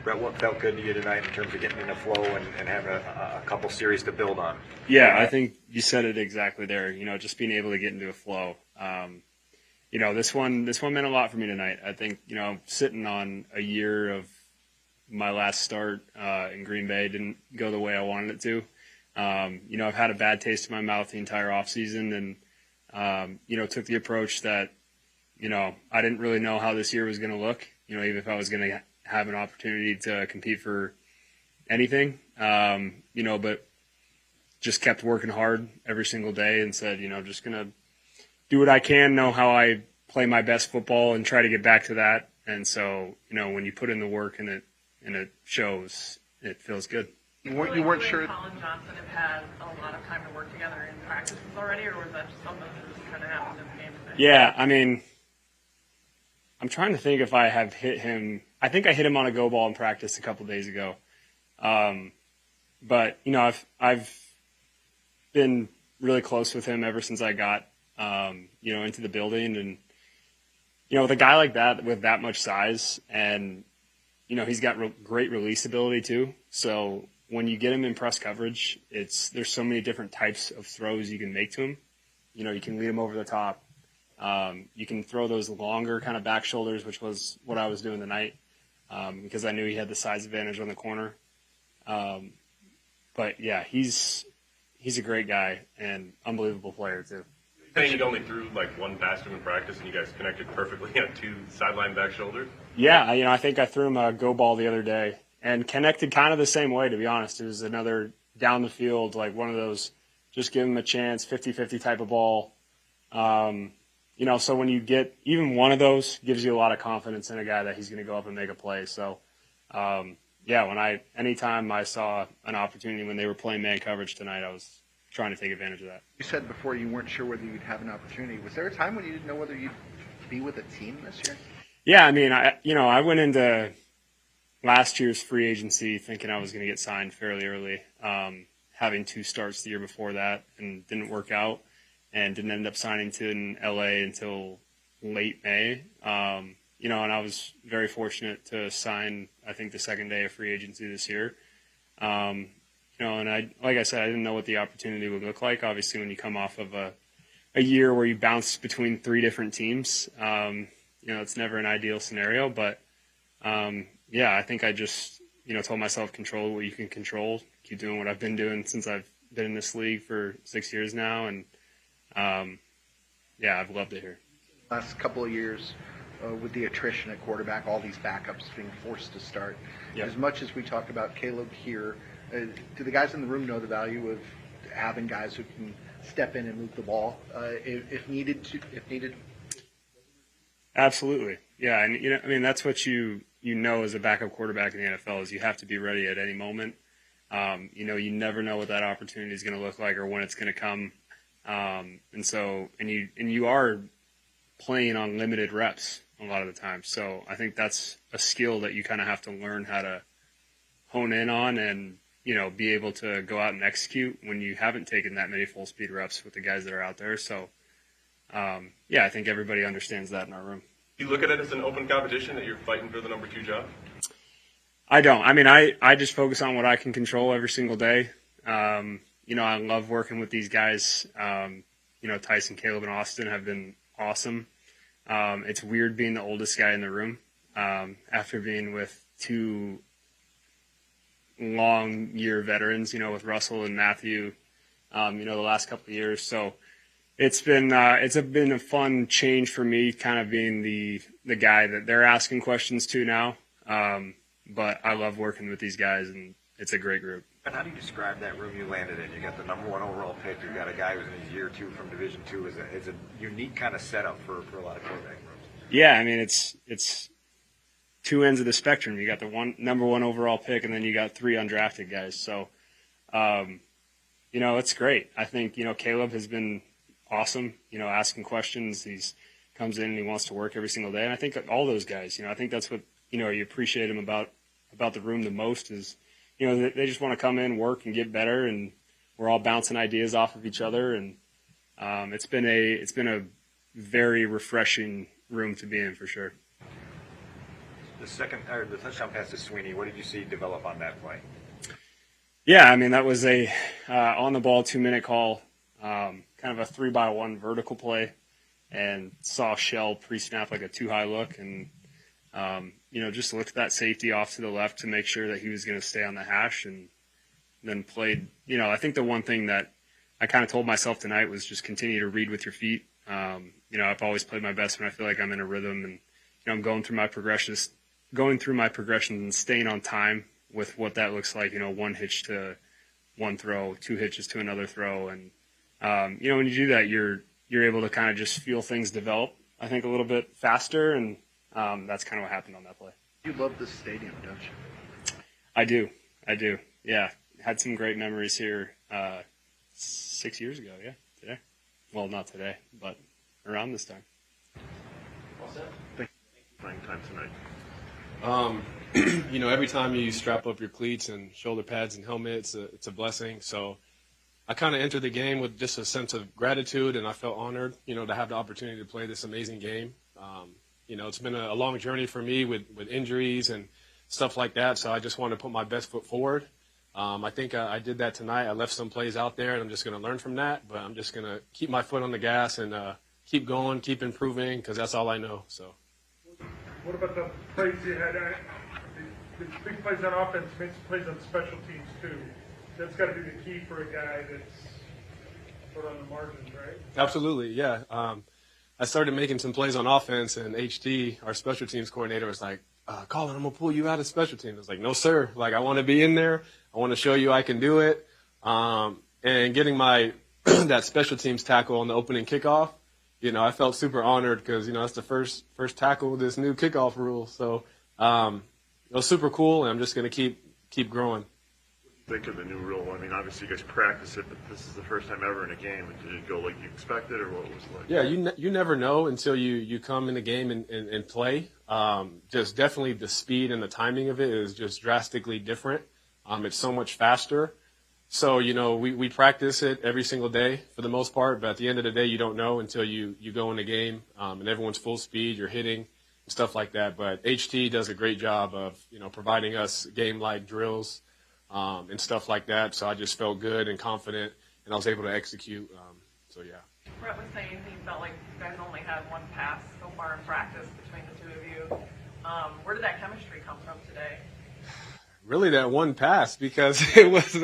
Brett, what felt good to you tonight in terms of getting in the flow and having a couple series to build on? Yeah, I think you said it exactly there. Just being able to get into a flow. This one meant a lot for me tonight. I think, sitting on a year of my last start in Green Bay didn't go the way I wanted it to. I've had a bad taste in my mouth the entire offseason and, took the approach that, I didn't really know how this year was going to look, even if I was going to have an opportunity to compete for anything, but just kept working hard every single day and said, just going to do what I can, know how I play my best football and try to get back to that. And so, when you put in the work and it shows, it feels good. You weren't sure. Collin Johnson have had a lot of time to work together in practices already, or was that just something that just kind of happened in the game today? Yeah, I'm trying to think if I have hit him. I think I hit him on a go ball in practice a couple days ago. But I've been really close with him ever since I got into the building, and with a guy like that with that much size, and he's got great release ability too. So when you get him in press coverage, there's so many different types of throws you can make to him. You can lead him over the top. You can throw those longer kind of back shoulders, which was what I was doing tonight, because I knew he had the size advantage on the corner. But yeah, he's a great guy and unbelievable player too. Saying you only threw like one pass to him in practice, and you guys connected perfectly on two sideline back shoulders. Yeah, I think I threw him a go ball the other day and connected kind of the same way, to be honest. It was another down the field, like one of those just give him a chance, 50-50 type of ball. So when you get even one of those, gives you a lot of confidence in a guy that he's going to go up and make a play. So, anytime I saw an opportunity when they were playing man coverage tonight, I was trying to take advantage of that. You said before you weren't sure whether you'd have an opportunity. Was there a time when you didn't know whether you'd be with a team this year? Yeah, I went into last year's free agency thinking I was going to get signed fairly early, having 2 starts the year before that, and didn't work out, and didn't end up signing in LA until late May. And I was very fortunate to sign, I think, the second day of free agency this year. And like I said, I didn't know what the opportunity would look like. Obviously, when you come off of a year where you bounce between 3 different teams, it's never an ideal scenario. But, I think I just, told myself control what you can control, keep doing what I've been doing since I've been in this league for 6 years now. And, I've loved it here. Last couple of years, with the attrition at quarterback, all these backups being forced to start. Yep. As much as we talk about Caleb here, do the guys in the room know the value of having guys who can step in and move the ball if needed? Absolutely, yeah. And that's what you as a backup quarterback in the NFL is you have to be ready at any moment. You never know what that opportunity is going to look like or when it's going to come, and you are playing on limited reps a lot of the time. So I think that's a skill that you kind of have to learn how to hone in on and be able to go out and execute when you haven't taken that many full speed reps with the guys that are out there. So, I think everybody understands that in our room. You look at it as an open competition that you're fighting for the number 2 job? I don't. I just focus on what I can control every single day. I love working with these guys. Tyson, Caleb, and Austin have been awesome. It's weird being the oldest guy in the room after being with 2 long year veterans, with Russell and Matthew, the last couple of years. So it's been a fun change for me, kind of being the guy that they're asking questions to now. But I love working with these guys, and it's a great group. And how do you describe that room you landed in? You got the number 1 overall pick. You got a guy who's in his year 2 from Division II. It's a unique kind of setup for a lot of quarterback rooms. Yeah, it's 2 ends of the spectrum. You got the number 1 overall pick, and then you got 3 undrafted guys. So, it's great. I think, Caleb has been awesome, asking questions. He's comes in and he wants to work every single day. And I think all those guys, I think that's what, you appreciate him about the room the most is, they just want to come in, work, and get better. And we're all bouncing ideas off of each other. And it's been a very refreshing room to be in for sure. The touchdown pass to Sweeney, what did you see develop on that play? Yeah, I mean, that was a on the ball 2-minute call, kind of a 3-by-1 vertical play, and saw Shell pre-snap like a too-high look, and just looked at that safety off to the left to make sure that he was going to stay on the hash, and then played. I think the one thing that I kind of told myself tonight was just continue to read with your feet. I've always played my best when I feel like I'm in a rhythm, and I'm going through my progressions and staying on time with what that looks like. One hitch to one throw, 2 hitches to another throw, and when you do that, you're able to kind of just feel things develop, I think, a little bit faster, and that's kind of what happened on that play. You love this stadium, don't you? I do. Yeah, had some great memories here 6 years ago. Yeah, today. Well, not today, but around this time. Playing time tonight. Every time you strap up your cleats and shoulder pads and helmet, it's a blessing. So I kind of entered the game with just a sense of gratitude, and I felt honored, to have the opportunity to play this amazing game. It's been a long journey for me with injuries and stuff like that, so I just want to put my best foot forward. I think I did that tonight. I left some plays out there, and I'm just going to learn from that, but I'm just going to keep my foot on the gas and keep going, keep improving, because that's all I know. So. What about the plays you had? The big plays on offense, makes plays on special teams too. That's got to be the key for a guy that's sort of on the margins, right? Absolutely, yeah. I started making some plays on offense, and HT, our special teams coordinator, was like, Collin, I'm going to pull you out of special teams. I was like, no, sir. I want to be in there. I want to show you I can do it. And getting my that special teams tackle on the opening kickoff, I felt super honored because, that's the first tackle with this new kickoff rule. So it was super cool, and I'm just going to keep growing. Think of the new rule. I mean, obviously you guys practice it, but this is the first time ever in a game. Did it go like you expected, or what was it like? Yeah, you never know until you come in the game and play. Just definitely the speed and the timing of it is just drastically different. It's so much faster. So, we practice it every single day for the most part, but at the end of the day, you don't know until you go in the game, and everyone's full speed, you're hitting, and stuff like that. But HT does a great job of, providing us game-like drills and stuff like that. So I just felt good and confident, and I was able to execute. So, yeah. Brett was saying he felt like you guys only had one pass so far in practice between the two of you. Where did that chemistry come from today? Really, that one pass, because it was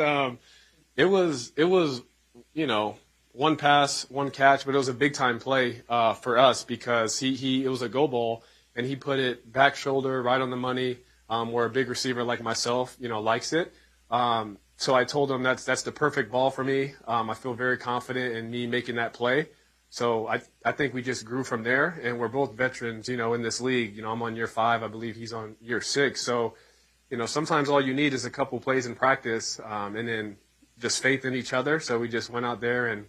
one pass, one catch, but it was a big time play for us because it was a go ball, and he put it back shoulder right on the money, where a big receiver like myself, likes it. So I told him that's the perfect ball for me. I feel very confident in me making that play. So I think we just grew from there, and we're both veterans, in this league. I'm on year 5. I believe he's on year 6. So, sometimes all you need is a couple plays in practice, and then just faith in each other. So we just went out there and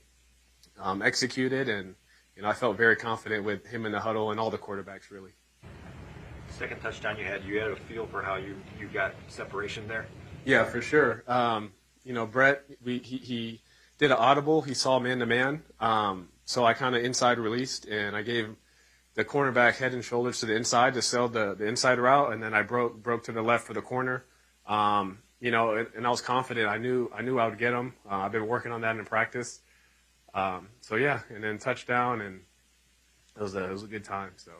executed, and I felt very confident with him in the huddle and all the quarterbacks, really. Second touchdown you had a feel for how you got separation there? Yeah, for sure. Brett, he did an audible. He saw man-to-man. So I kind of inside released, and I gave the cornerback head and shoulders to the inside to sell the inside route, and then I broke to the left for the corner. And I was confident. I knew I would get him. I've been working on that in practice. So yeah, and then touchdown, and it was a good time. So.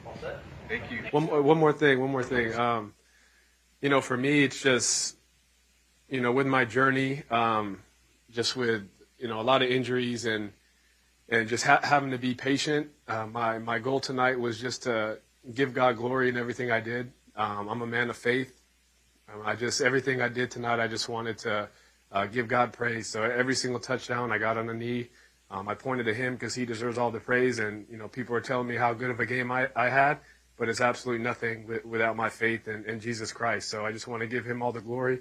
All set. Thank you. One more thing. For me, it's just, with my journey, just with, a lot of injuries and just having to be patient. My goal tonight was just to give God glory in everything I did. I'm a man of faith. Everything I did tonight, I just wanted to give God praise. So every single touchdown, I got on the knee. I pointed to him because he deserves all the praise. And, people are telling me how good of a game I had, but it's absolutely nothing without my faith in Jesus Christ. So I just want to give him all the glory.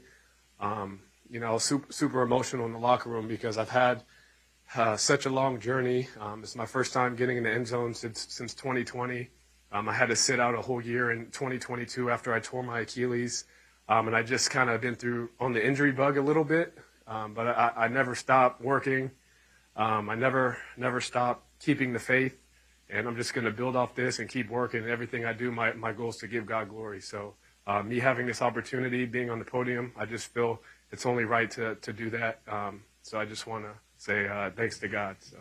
Super emotional in the locker room because I've had such a long journey. It's my first time getting in the end zone since 2020. I had to sit out a whole year in 2022 after I tore my Achilles. And I just kind of been through on the injury bug a little bit. But I never stopped working. I never stopped keeping the faith. and I'm just going to build off this and keep working. Everything I do, my goal is to give God glory. So me having this opportunity, being on the podium, I just feel it's only right to do that. So I just want to say thanks to God. So.